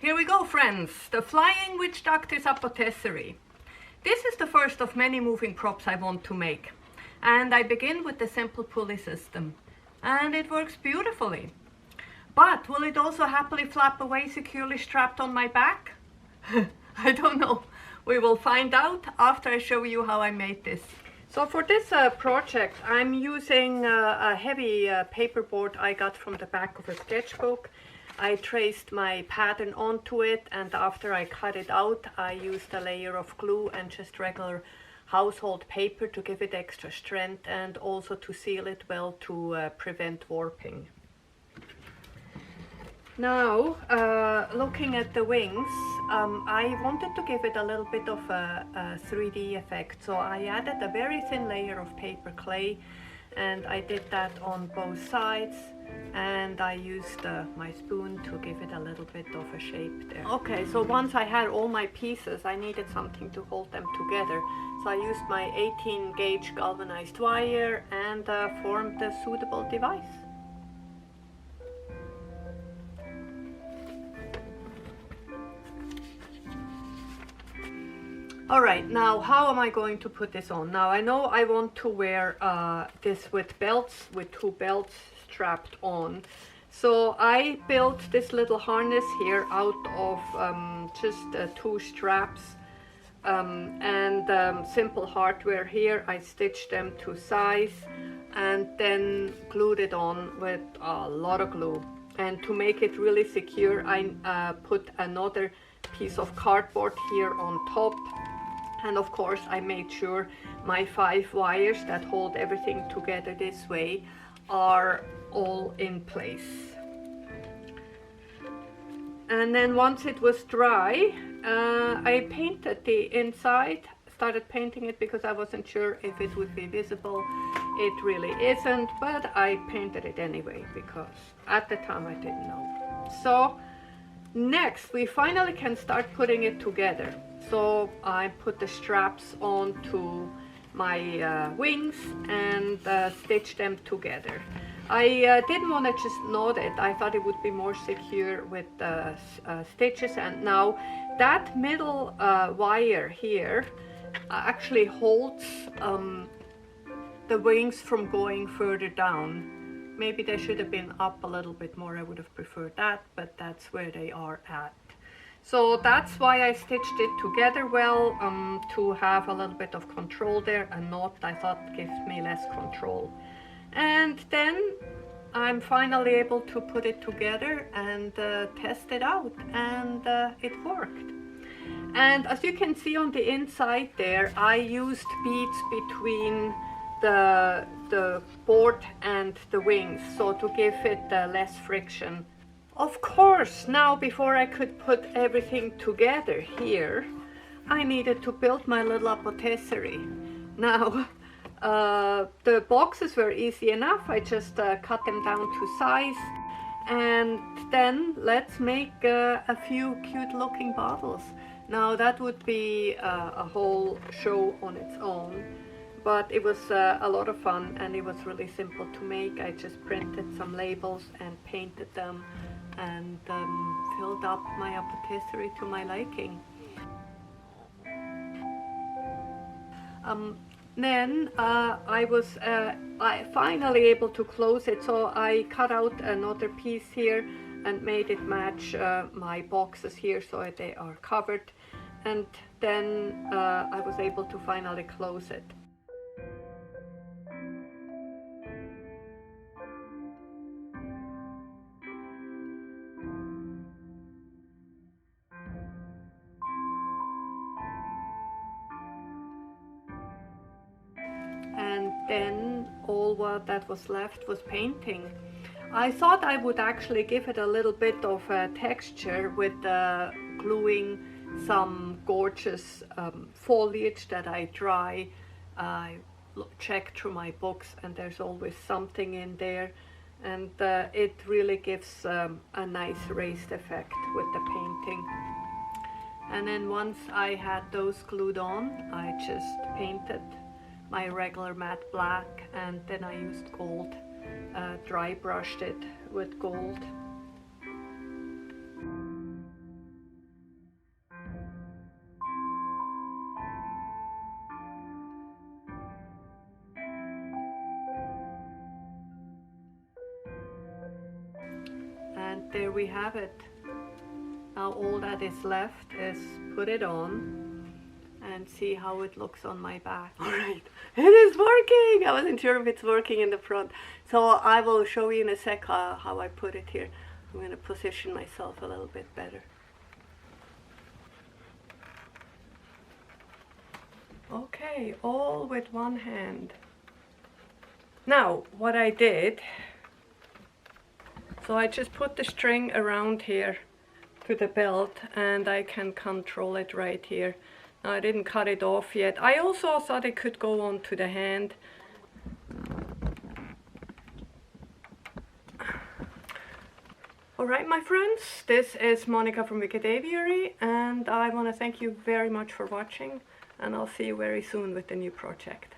Here we go, friends. The Flying Witch Doctor's Apothecary. This is the first of many moving props I want to make. And I begin with the simple pulley system. And it works beautifully. But will it also happily flap away securely strapped on my back? I don't know. We will find out after I show you how I made this. So for this project, I'm using a heavy paperboard I got from the back of a sketchbook. I traced my pattern onto it, and after I cut it out, I used a layer of glue and just regular household paper to give it extra strength and also to seal it well to prevent warping. Now, looking at the wings, I wanted to give it a little bit of a 3D effect, so I added a very thin layer of paper clay, and I did that on both sides, and I used my spoon to give it a little bit of a shape there. Okay, so once I had all my pieces, I needed something to hold them together, so I used my 18 gauge galvanized wire and formed a suitable device. Alright, now how am I going to put this on? Now I know I want to wear this with belts, with 2 belts strapped on. So I built this little harness here out of just 2 straps and simple hardware here. I stitched them to size and then glued it on with a lot of glue. And to make it really secure, I put another piece of cardboard here on top. And of course I made sure my 5 wires that hold everything together this way are all in place. And then once it was dry, I painted the inside, started painting it because I wasn't sure if it would be visible. It really isn't, but I painted it anyway because at the time I didn't know. So next we finally can start putting it together. So I put the straps onto my wings and stitched them together. I didn't want to just knot it. I thought it would be more secure with stitches, and now that middle wire here actually holds the wings from going further down. Maybe they should have been up a little bit more. I would have preferred that, but that's where they are at. So that's why I stitched it together well, to have a little bit of control there. A knot, I thought, gives me less control. And then I'm finally able to put it together and test it out, and it worked. And as you can see on the inside there, I used beads between the board and the wings, so to give it less friction. Of course, now before I could put everything together here, I needed to build my little apothecary. Now, the boxes were easy enough. I just cut them down to size, and then let's make a few cute looking bottles. Now that would be a whole show on its own, but it was a lot of fun, and it was really simple to make. I just printed some labels and painted them and filled up my apothecary to my liking. Then I was finally able to close it, so I cut out another piece here and made it match my boxes here so they are covered, and then I was able to finally close it. And then all what that was left was painting. I thought I would actually give it a little bit of texture with gluing some gorgeous foliage that I dry. I check through my books and there's always something in there, and it really gives a nice raised effect with the painting. And then once I had those glued on, I just painted my regular matte black, and then I used gold, dry brushed it with gold. there we have it. Now all that is left is put it on and see how it looks on my back. All right, it is working. I wasn't sure if it's working in the front. So I will show you in a sec how I put it here. I'm going to position myself a little bit better. Okay, all with one hand. Now, what I did, so I just put the string around here to the belt and I can control it right here. Now, I didn't cut it off yet. I also thought it could go on to the hand. Alright, my friends, this is Monica from Wicked Aviary, and I want to thank you very much for watching, and I'll see you very soon with the new project.